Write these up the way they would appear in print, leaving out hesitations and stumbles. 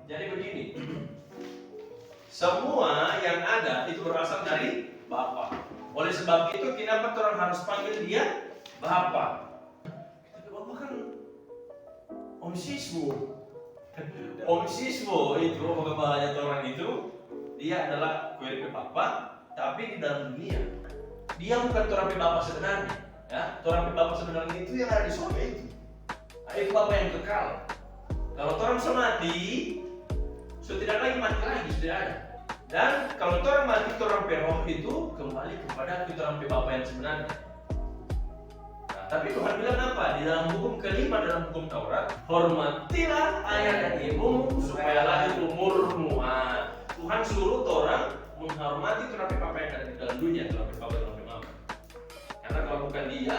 Jadi begini, semua yang ada itu berasal dari Bapa. Oleh sebab itu, kenapa orang harus panggil dia Bapa? Tapi Bapa kan Om Siswo. Om Siswo itu, bahaya orang itu, dia adalah kuil Bapa, tapi di dalam dunia dia bukan orang Bapa sebenarnya. Ya, orang Bapa sebenarnya itu yang ada di surga itu. Nah, itu Bapa yang kekal. Kalau orang sudah mati, sudah tidak lagi mati lagi, sudah ada. Dan kalau orang mati, orang peroh itu kembali kepada orang Bapa yang sebenarnya. Nah, tapi Tuhan bilang apa? Di dalam hukum kelima dalam hukum Taurat, hormatilah ayah dan ibumu supaya lahir umurmu. Nah, Tuhan suruh orang menghormati orang Bapa yang ada di dalam dunia, orang Bapa dan orang Mama. Karena kalau bukan dia,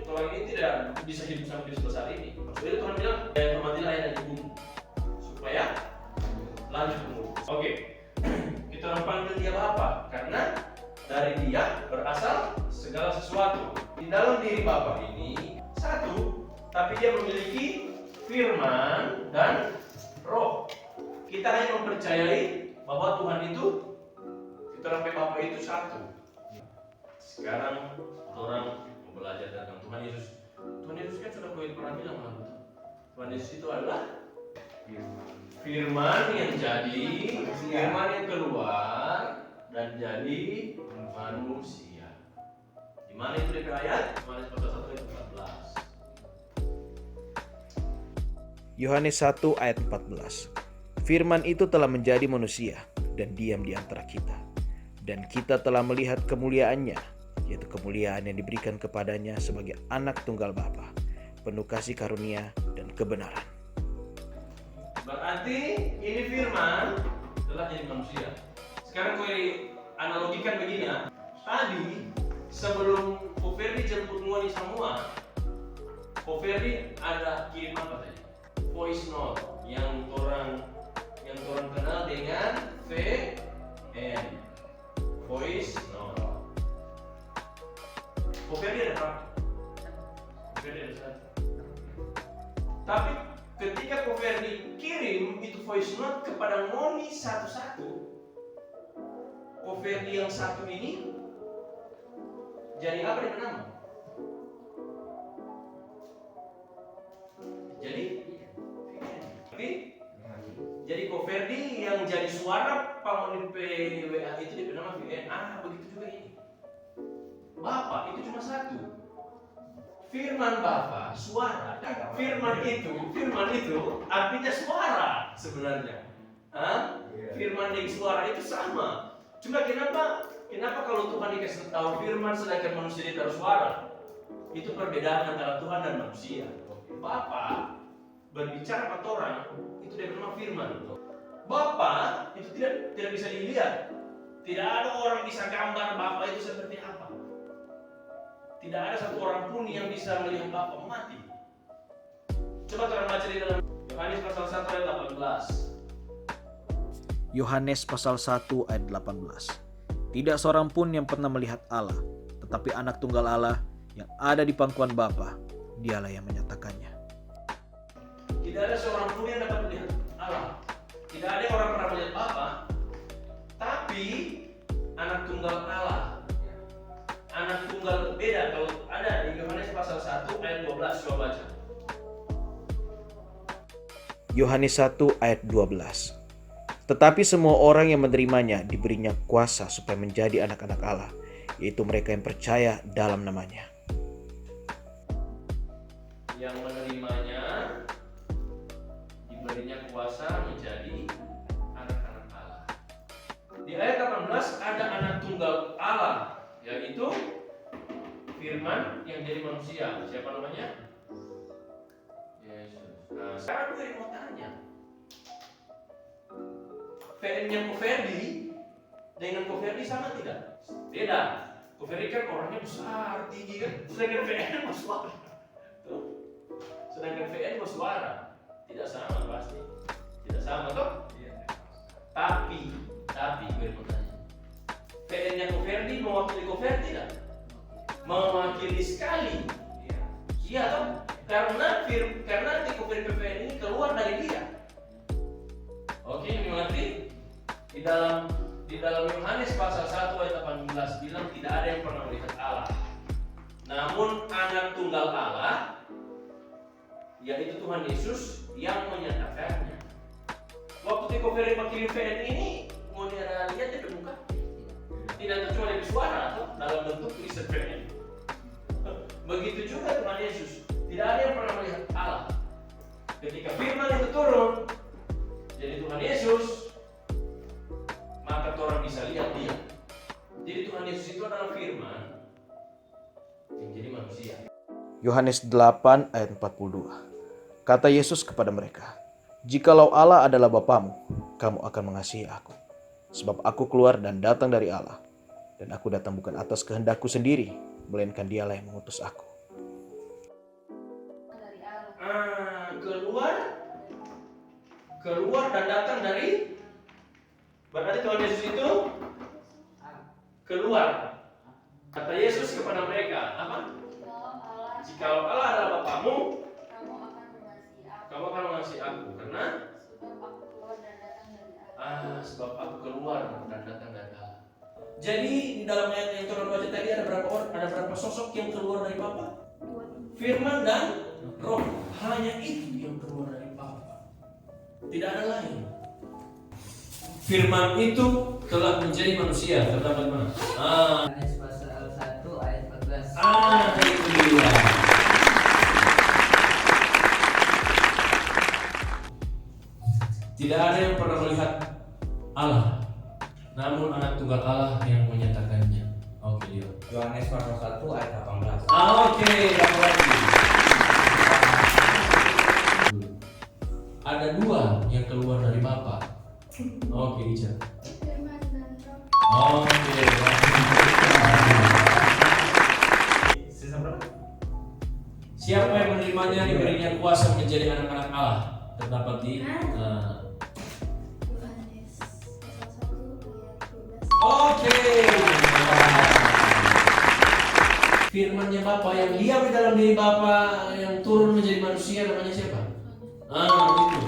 orang ini tidak bisa hidup sampai sebesar ini. Jadi Tuhan bilang, hormatilah ayah dan ibumu supaya lanjut umur. Oke, kita orang panggil dia Bapa karena dari dia berasal segala sesuatu. Di dalam diri Bapa ini satu, tapi dia memiliki firman dan roh. Kita hanya mempercayai bahwa Tuhan itu, kita orang Bapa itu satu. Sekarang orang belajar tentang Tuhan Yesus. Tuhan Yesus kan sudah pernah bilang, Tuhan Yesus itu adalah firman yang jadi, firman yang keluar dan jadi manusia. Di mana itu di ayat? Yohanes pasal 1 ayat 14. Yohanes 1 ayat 14. Firman itu telah menjadi manusia dan diam di antara kita. Dan kita telah melihat kemuliaannya, yaitu kemuliaan yang diberikan kepadanya sebagai anak tunggal Bapa, penuh kasih karunia dan kebenaran. Berarti ini firman telah jadi manusia. Sekarang kau analogikan begini ya. Tadi sebelum Koferdi jemput Ngoni semua, Koferdi ada kirim apa tadi? Voice note yang orang kenal dengan VN. Voice note. Koferdi ada berapa? Koferdi ada satu. Tapi ketika Koferdi kirim itu voice note kepada Ngoni satu-satu, Koferdi yang satu ini jadi apa yang nama? Jadi Koferdi yang jadi suara Pamoni PWA itu dia bernama VN. Begitu juga ini. Bapak itu cuma satu. Firman Bapa, suara. Firman itu artinya suara sebenarnya. Firman dan suara itu sama. Cuma kenapa kalau Tuhan dikasih tahu firman sedangkan manusia ditaruh suara? Itu perbedaan antara Tuhan dan manusia. Bapa berbicara pada orang itu dia bernama firman. Bapa itu tidak bisa dilihat. Tidak ada orang bisa gambar Bapa itu seperti apa. Tidak ada satu orang pun yang bisa melihat Bapa mati. Coba kita baca di dalam Yohanes pasal 1 ayat 18. Yohanes pasal 1 ayat 18. Tidak seorang pun yang pernah melihat Allah, tetapi anak tunggal Allah yang ada di pangkuan Bapa, dialah yang menyatakannya. Tidak ada seorang pun yang dapat melihat Allah. Tidak ada orang pernah melihat Bapa, tapi anak tunggal Allah. Anak tunggal beda kalau ada di Yohanes pasal 1 ayat 12. Coba baca. Yohanes 1 ayat 12. Tetapi semua orang yang menerimanya diberinya kuasa supaya menjadi anak-anak Allah, yaitu mereka yang percaya dalam namanya. Yang menerimanya diberinya kuasa menjadi anak-anak Allah. Di ayat 18 ada anak tunggal Allah, yaitu firman yang jadi manusia. Siapa namanya? Yesus. Nah, sekarang gue mau tanya, VN-nya Koferdi dengan Koferdi sama tidak? Beda. Koferdi kan orangnya besar, tinggi kan, sedangkan VN mau suara. Sedangkan VN mau suara. Tidak sama pasti. Tidak sama toh? Tapi gue mau tanya, VN-nya Koferdi mewakili Koferdi tidak? Mewakili sekali. Iya toh? Karena nanti Koferdi PVN ini keluar dari dia. Oke, mengerti? Di dalam Yohanes pasal 1 ayat 18 bilang tidak ada yang pernah melihat Allah. Namun anak tunggal Allah, yaitu Tuhan Yesus yang menyatakannya. Waktu Tiko Ferry kirim VN ini, mau lihat di muka? Tidak terkecuali di suara atau dalam bentuk tulisan VN. Begitu juga Tuhan Yesus, tidak ada yang pernah melihat Allah. Ketika firman itu turun, jadi Tuhan Yesus, maka orang bisa lihat dia. Jadi Tuhan Yesus itu adalah firman yang jadi manusia. Yohanes 8 ayat 42. Kata Yesus kepada mereka, "Jikalau Allah adalah Bapamu, kamu akan mengasihi aku. Sebab aku keluar dan datang dari Allah. Dan aku datang bukan atas kehendakku sendiri, melainkan Dialah yang mengutus aku." Keluar dan datang dari, berarti Tuhan Yesus itu keluar. Kata Yesus kepada mereka, apa? Jikalau Allah adalah Bapamu, kamu akan mengasihi aku. Karena sebab aku keluar dan datang dari Allah. Jadi di dalam ayat yang turun baca tadi ada berapa orang? Ada berapa sosok yang keluar dari Bapa? Firman dan Roh. Hanya itu yang keluar dari Bapa. Tidak ada lain. Firman itu telah menjadi manusia. Terdapat mana? Yohanes pasal 1 ayat 14. Itu dia. Tidak ada yang pernah melihat Allah, namun anak tunggal Allah yang menyatakannya. Oke, dia. Yohanes pasal 1 ayat 18. Oke, yang lagi. Ada dua yang keluar dari Bapa. Oke, Ica. Oke. Sisa berapa? Siapa yang menerimanya diberinya kuasa menjadi anak-anak Allah. Terdapat di Oke. Firman-Nya Bapa yang diam di dalam diri Bapa yang turun menjadi manusia namanya siapa? Itu.